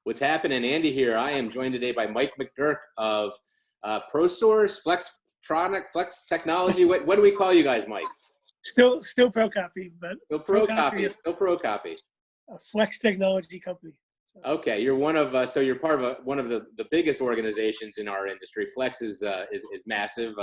What's happening? Andy here. I am joined today by Mike McGuirk of ProSource, Flextronic, Flex Technology. What do we call you guys, Mike? Still ProCopy, but Still ProCopy. Still ProCopy. A Flex Technology company. So. Okay, you're one of so you're part of one of the biggest organizations in our industry. Flex is massive.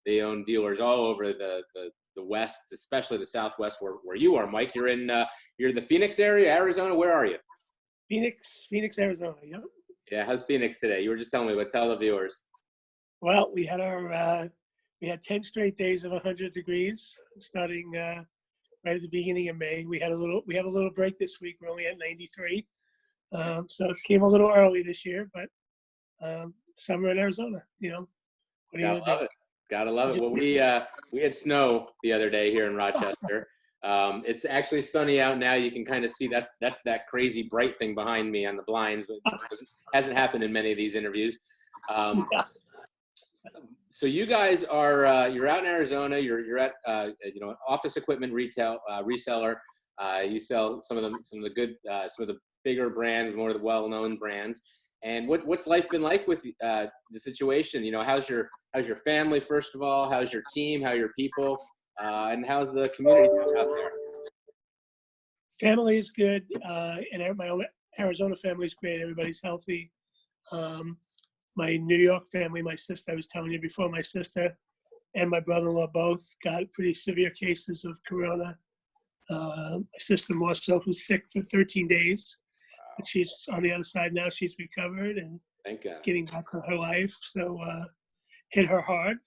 They own dealers all over the West, especially the Southwest, where you are, Mike. You're in the Phoenix area, Arizona. Where are you? Phoenix, Arizona. Yep. Yeah, how's Phoenix today? You were just telling me, but tell the viewers. Well, we had 10 straight days of 100 degrees, starting right at the beginning of May. We had a little break this week. We're only at 93, so it came a little early this year. But summer in Arizona, What are you gonna do? Gotta love it. Well, we had snow the other day here in Rochester. It's actually sunny out now. You can kind of see that's that crazy bright thing behind me on the blinds, but it hasn't happened in many of these interviews. So you guys are you're out in Arizona. You're at office equipment reseller. You sell some of the bigger brands, more of the well-known brands. And what's life been like with the situation? How's your family, first of all? How's your team? How are your people? And how's the community out there? Family is good, and my own Arizona family is great. Everybody's healthy. My New York family, my sister, I was telling you before, my sister and my brother-in-law both got pretty severe cases of corona. My sister more so was sick for 13 days, but she's on the other side now. She's recovered and getting back to her life. So hit her hard.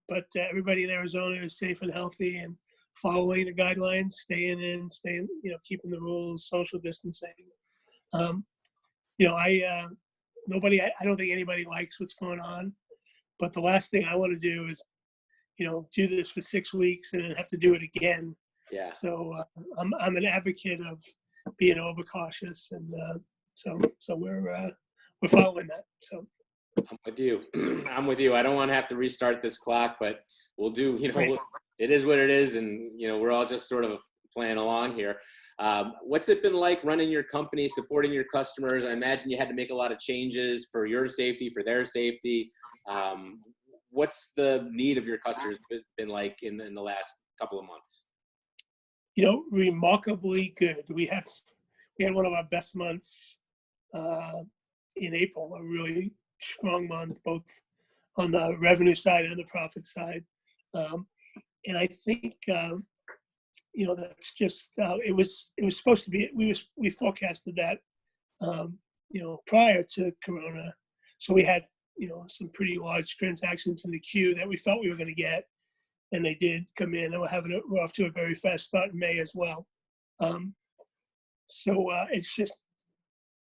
But everybody in Arizona is safe and healthy and following the guidelines, staying, keeping the rules, social distancing. I don't think anybody likes what's going on, but the last thing I want to do is, do this for 6 weeks and then have to do it again. Yeah. So I'm an advocate of being overcautious, and so we're following that. So. I'm with you. I don't want to have to restart this clock, but we'll do, Right. It is what it is. And, we're all just sort of playing along here. What's it been like running your company, supporting your customers? I imagine you had to make a lot of changes for your safety, for their safety. What's the need of your customers been like in the last couple of months? Remarkably good. We had one of our best months in April, a really strong month, both on the revenue side and the profit side. And I think, that's just, it was supposed to be, we forecasted that, prior to Corona. So we had, some pretty large transactions in the queue that we felt we were going to get. And they did come in, and we're off to a very fast start in May as well. So it's just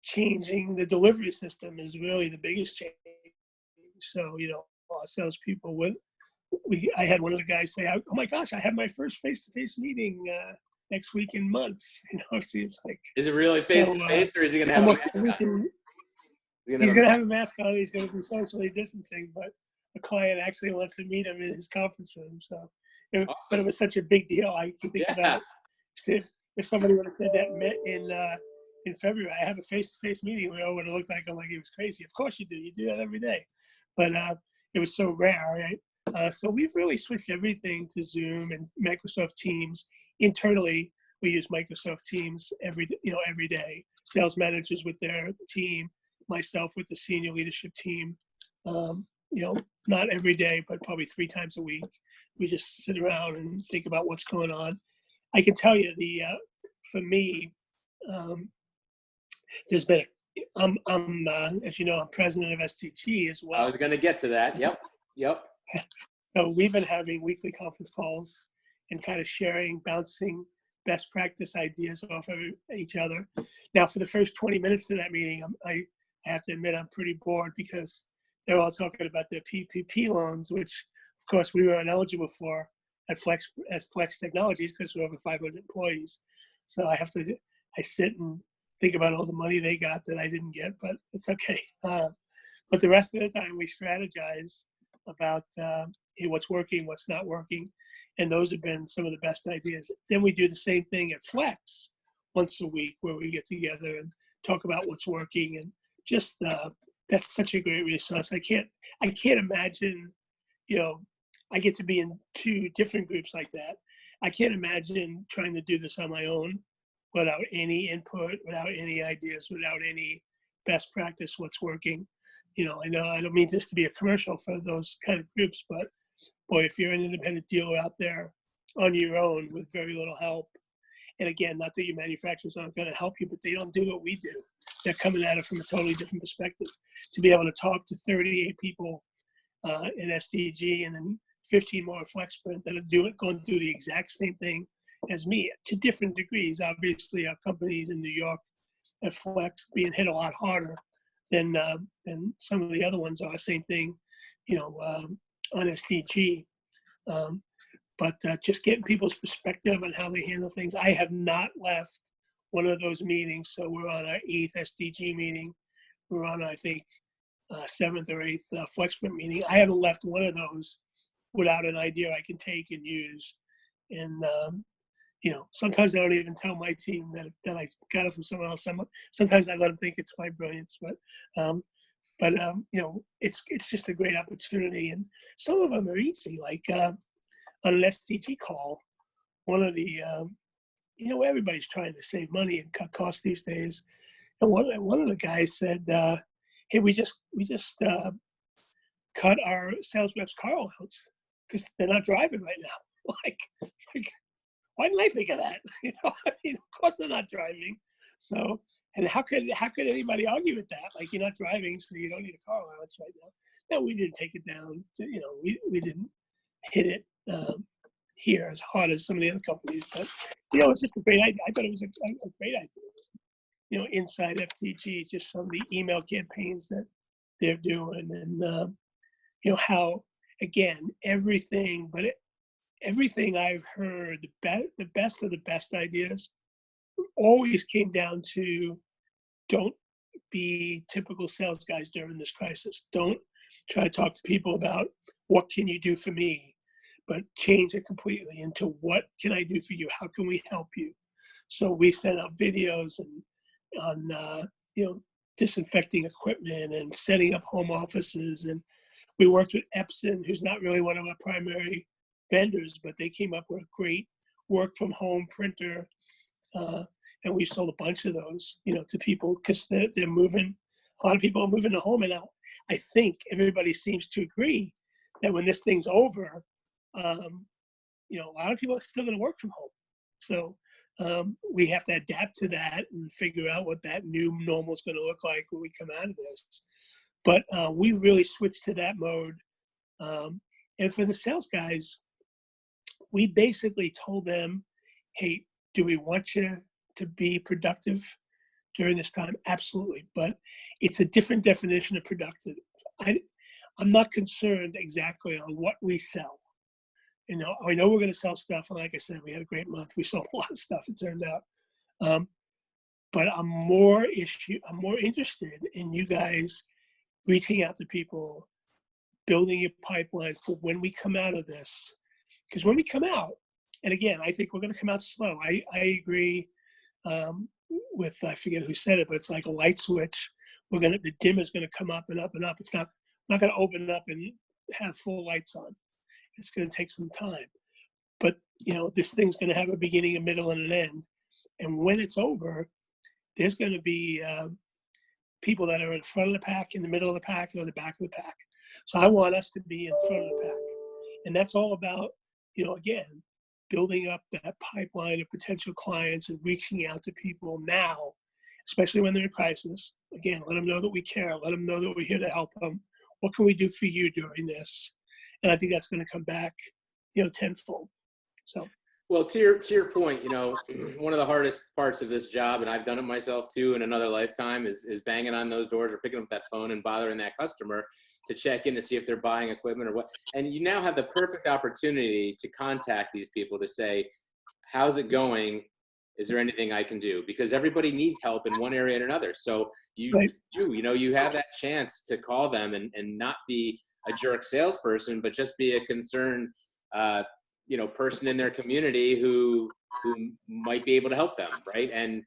changing the delivery system is really the biggest change. So, our salespeople I had one of the guys say, "Oh my gosh, I have my first face-to-face meeting next week in months." It seems like. Is it really face-to-face, or is he going to have a mask on? He's going to have a mask on. He's going to be socially distancing, but a client actually wants to meet him in his conference room. So, Awesome. But it was such a big deal. I can think about it. If somebody would have said that in February, I have a face-to-face meeting, we all would have looked like, like he was crazy. Of course you do. You do that every day. But it was so rare, right? So we've really switched everything to Zoom and Microsoft Teams. Internally, we use Microsoft Teams every day. Sales managers with their team, myself with the senior leadership team. Not every day, but probably 3 times a week. We just sit around and think about what's going on. I can tell you for me, there's been as you know, I'm president of SDG as well. I was going to get to that. Yep. So we've been having weekly conference calls and kind of bouncing best practice ideas off of each other. Now, for the first 20 minutes of that meeting, I have to admit I'm pretty bored because they're all talking about their PPP loans, which, of course, we were ineligible for at Flex Technologies because we're over 500 employees. So I sit and think about all the money they got that I didn't get, but it's okay. But the rest of the time, we strategize about what's working, what's not working, and those have been some of the best ideas. Then we do the same thing at Flex once a week, where we get together and talk about what's working, and just that's such a great resource. I can't imagine, I get to be in 2 different groups like that. I can't imagine trying to do this on my own without any input, without any ideas, without any best practice, what's working. I know I don't mean this to be a commercial for those kind of groups, but boy, if you're an independent dealer out there on your own with very little help, and again, not that your manufacturers aren't going to help you, but they don't do what we do. They're coming at it from a totally different perspective. To be able to talk to 38 people in SDG and then 15 more FlexPrint that are going through the exact same thing as me to different degrees. Obviously, our companies in New York at Flex being hit a lot harder than some of the other ones are. Same thing, on SDG. But just getting people's perspective on how they handle things. I have not left one of those meetings. So we're on our 8th SDG meeting. We're on, I think, 7th or 8th FlexPrint meeting. I haven't left one of those without an idea I can take and use. And, sometimes I don't even tell my team that I got it from someone else. Sometimes I let them think it's my brilliance, but it's just a great opportunity. And some of them are easy, like on an SDG call, one of the, everybody's trying to save money and cut costs these days. And one of the guys said, hey, we just cut our sales reps' car allowance because they're not driving right now. like, why didn't I think of that? Of course they're not driving. So, and how could anybody argue with that? Like, you're not driving, so you don't need a car allowance right now. No, we didn't take it down. We didn't hit it here as hard as some of the other companies. But, it's just a great idea. I thought it was a great idea. Inside FTG, just some of the email campaigns that they're doing, and how, again, everything I've heard, the best of the best ideas always came down to, don't be typical sales guys during this crisis. Don't try to talk to people about what can you do for me, but change it completely into what can I do for you? How can we help you? So we sent out videos on disinfecting equipment and setting up home offices, and we worked with Epson, who's not really one of our primary vendors, but they came up with a great work from home printer, and we sold a bunch of those, to people because they're moving. A lot of people are moving to home, and now I think everybody seems to agree that when this thing's over, a lot of people are still going to work from home. So we have to adapt to that and figure out what that new normal is going to look like when we come out of this. But we really switched to that mode. And for the sales guys, we basically told them, hey, do we want you to be productive during this time? Absolutely. But it's a different definition of productive. I'm not concerned exactly on what we sell. I know we're going to sell stuff. And like I said, we had a great month. We sold a lot of stuff, it turned out. But I'm more interested in you guys reaching out to people, building a pipeline for when we come out of this. Because when we come out, and again, I think we're going to come out slow. I agree with, I forget who said it, but it's like a light switch. The dim is going to come up and up and up. It's not going to open up and have full lights on. It's going to take some time. But, this thing's going to have a beginning, a middle, and an end. And when it's over, there's going to be people that are in front of the pack, in the middle of the pack, and on the back of the pack. So I want us to be in front of the pack. And that's all about, again, building up that pipeline of potential clients and reaching out to people now, especially when they're in crisis. Again, let them know that we care. Let them know that we're here to help them. What can we do for you during this? And I think that's going to come back, tenfold. So. Well, to your point, one of the hardest parts of this job, and I've done it myself too in another lifetime, is banging on those doors or picking up that phone and bothering that customer to check in to see if they're buying equipment or what. And you now have the perfect opportunity to contact these people to say, how's it going? Is there anything I can do? Because everybody needs help in one area or another. So you have that chance to call them and not be a jerk salesperson, but just be a concerned person in their community who might be able to help them, right? And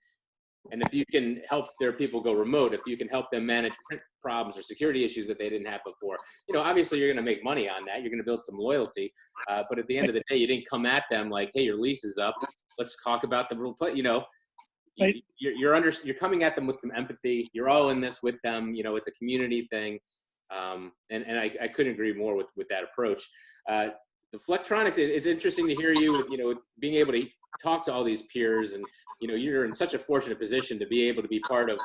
And if you can help their people go remote, if you can help them manage print problems or security issues that they didn't have before, obviously you're going to make money on that. You're going to build some loyalty. But at the end of the day, you didn't come at them like, hey, your lease is up. Let's talk about the real play. Right. You're coming at them with some empathy. You're all in this with them. It's a community thing. And I couldn't agree more with that approach. The Flextronics, it's interesting to hear you, being able to talk to all these peers, and you're in such a fortunate position to be able to be part of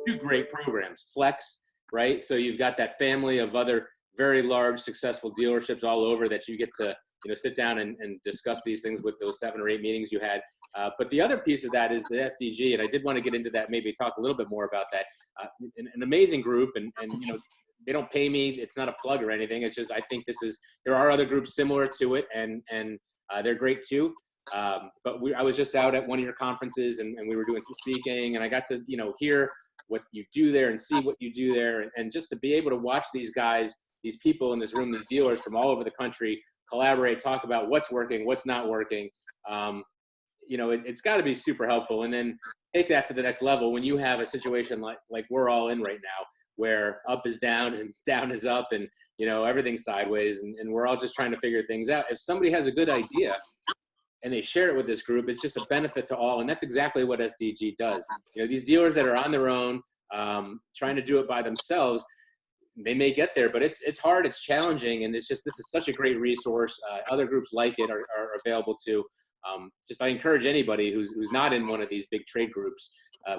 two great programs. Flex, right? So you've got that family of other very large, successful dealerships all over that you get to sit down and discuss these things with those 7 or 8 meetings you had. But the other piece of that is the SDG, and I did want to get into that, maybe talk a little bit more about that. An amazing group, and they don't pay me. It's not a plug or anything. It's just I think there are other groups similar to it, and they're great too. But I was just out at one of your conferences, and we were doing some speaking, and I got to hear what you do there and see what you do there, and just to be able to watch these guys, these people in this room, these dealers from all over the country collaborate, talk about what's working, what's not working. It's got to be super helpful. And then take that to the next level when you have a situation like we're all in right now, where up is down and down is up, and everything's sideways, and we're all just trying to figure things out. If somebody has a good idea and they share it with this group, it's just a benefit to all. And that's exactly what SDG does. These dealers that are on their own, trying to do it by themselves, they may get there, but it's hard, it's challenging, and this is such a great resource. Other groups like it are available too. I encourage anybody who's not in one of these big trade groups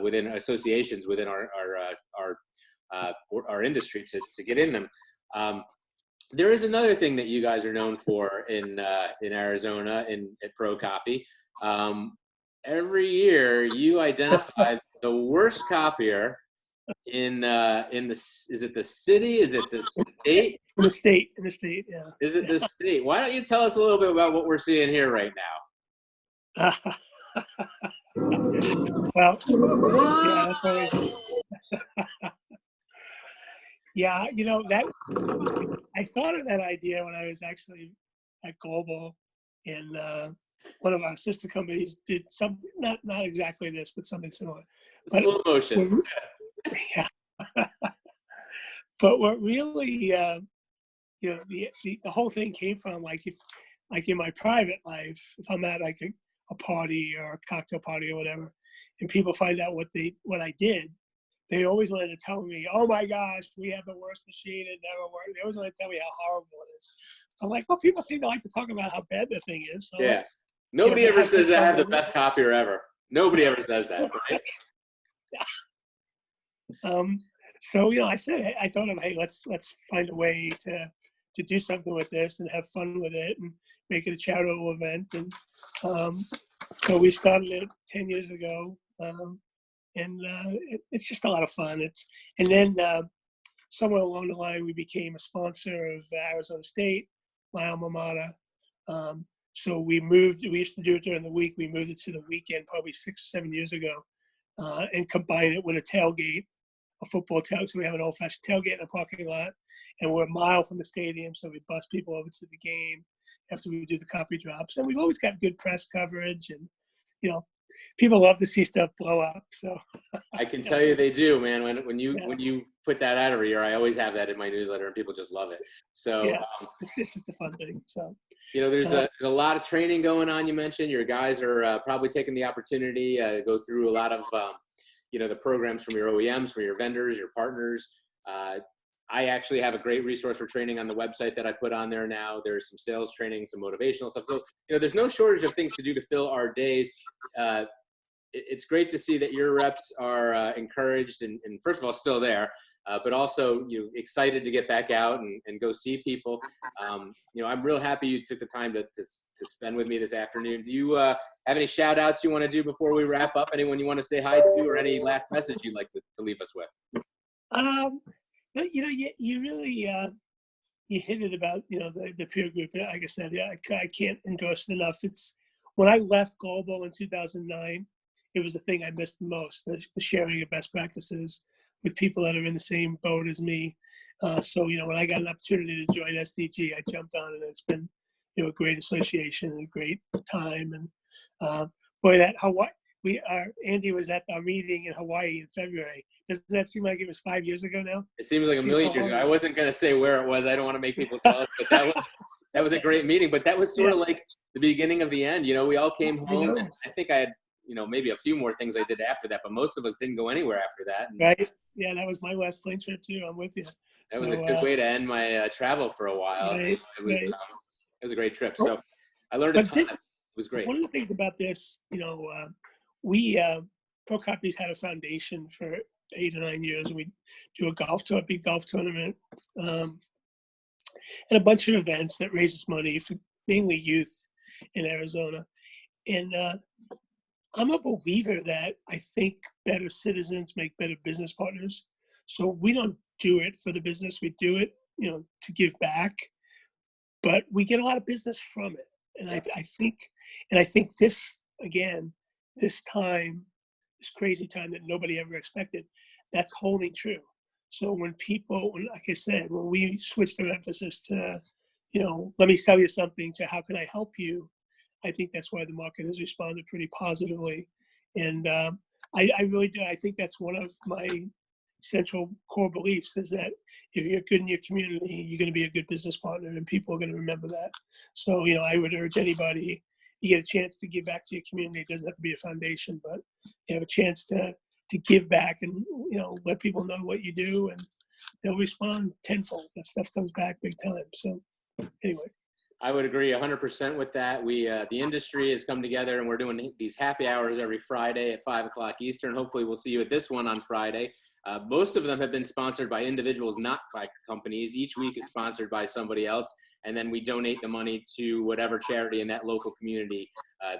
within associations within our industry to get in them. There is another thing that you guys are known for in Arizona at ProCopy. Every year you identify the worst copier in is it the city? Is it the state? In the state, yeah. Is it the state? Why don't you tell us a little bit about what we're seeing here right now? Well, yeah, that's always. Yeah, that I thought of that idea when I was actually at Global, and one of our sister companies did something not exactly this, but something similar. But slow motion. Yeah. But what really, the whole thing came from in my private life, if I'm at a party or a cocktail party or whatever, and people find out what I did, they always wanted to tell me, "Oh my gosh, we have the worst machine, it never worked." They always want to tell me how horrible it is. So I'm like, well, people seem to like to talk about how bad the thing is. So yeah. Nobody ever says that I have the best copier ever. Nobody ever says that, right? So I said, I thought of, hey, let's find a way to do something with this and have fun with it and make it a charitable event. And so we started it 10 years ago, and it's just a lot of fun. And then somewhere along the line we became a sponsor of Arizona State, my alma mater. So we used to do it during the week. We moved it to the weekend probably 6 or 7 years ago, and combined it with a tailgate. A football tailgate, so we have an old-fashioned tailgate in the parking lot, and we're a mile from the stadium, so we bus people over to the game after we do the copy drops. And we've always got good press coverage, and people love to see stuff blow up. So I can tell you they do, man. When you put that out every year, I always have that in my newsletter, and people just love it. So yeah, it's just a fun thing. So there's a lot of training going on. You mentioned your guys are probably taking the opportunity to go through a lot of the programs from your OEMs, from your vendors, your partners. I actually have a great resource for training on the website that I put on there now. There's some sales training, some motivational stuff. So, there's no shortage of things to do to fill our days. It's great to see that your reps are encouraged and first of all, still there, but also excited to get back out and go see people. I'm real happy you took the time to spend with me this afternoon. Do you have any shout outs you want to do before we wrap up? Anyone you want to say hi to, or any last message you'd like to leave us with? You really you hit it about the peer group. Like I said, I can't endorse it enough. It's when I left Global in 2009, it was the thing I missed the most, the sharing of best practices with people that are in the same boat as me. So when I got an opportunity to join SDG, I jumped on it. It's been a great association and a great time. And boy, that Andy was at our meeting in Hawaii in February. Doesn't that seem like it was 5 years ago now? It seems like a million years ago. I wasn't going to say where it was. I don't want to make people jealous, but that was a great meeting. But that was sort of like the beginning of the end. You know, we all came home, and I think I had, you know, maybe a few more things I did after that, but most of us didn't go anywhere after that. And right? Yeah, that was my last plane trip too. I'm with you. That was a good way to end my travel for a while. Right, It was a great trip. So I learned a ton. It was great. One of the things about this, you know, we Pro Copies had a foundation for 8 or 9 years. We do a big golf tournament, and a bunch of events that raises money for mainly youth in Arizona. And I'm a believer that I think better citizens make better business partners. So we don't do it for the business. We do it, you know, to give back, but we get a lot of business from it. And I think this, again, this time, this crazy time that nobody ever expected, that's holding true. So when people, like I said, when we switched our emphasis to, you know, let me sell you something, to how can I help you, I think that's why the market has responded pretty positively. And I really do. I think that's one of my central core beliefs, is that if you're good in your community, you're going to be a good business partner, and people are going to remember that. So, you know, I would urge anybody, you get a chance to give back to your community. It doesn't have to be a foundation, but you have a chance to give back and, you know, let people know what you do, and they'll respond tenfold. That stuff comes back big time. So anyway. I would agree 100% with that. The industry has come together, and we're doing these happy hours every Friday at 5 o'clock Eastern. Hopefully we'll see you at this one on Friday. Most of them have been sponsored by individuals, not by companies. Each week is sponsored by somebody else, and then we donate the money to whatever charity in that local community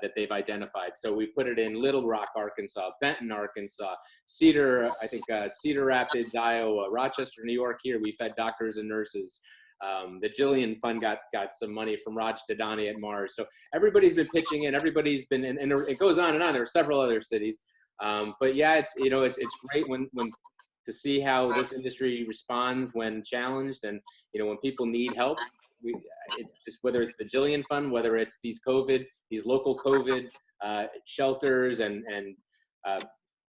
that they've identified. So we put it in Little Rock, Arkansas, Benton, Arkansas, Cedar Rapids, Iowa, Rochester, New York. Here we fed doctors and nurses. The Jillian Fund got some money from Raj Tadani at Mars. So everybody's been pitching in. Everybody's been, and it goes on and on. There are several other cities, but yeah, it's great when to see how this industry responds when challenged, and when people need help. It's just, whether it's the Jillian Fund, whether it's these local COVID shelters and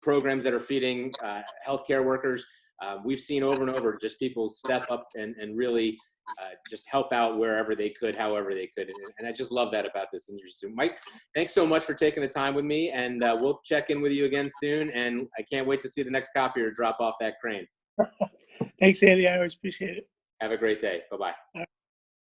programs that are feeding healthcare workers. We've seen over and over just people step up and really just help out wherever they could, however they could. And I just love that about this industry. So Mike, thanks so much for taking the time with me, and we'll check in with you again soon. And I can't wait to see the next copier drop off that crane. Thanks, Andy. I always appreciate it. Have a great day. Bye-bye.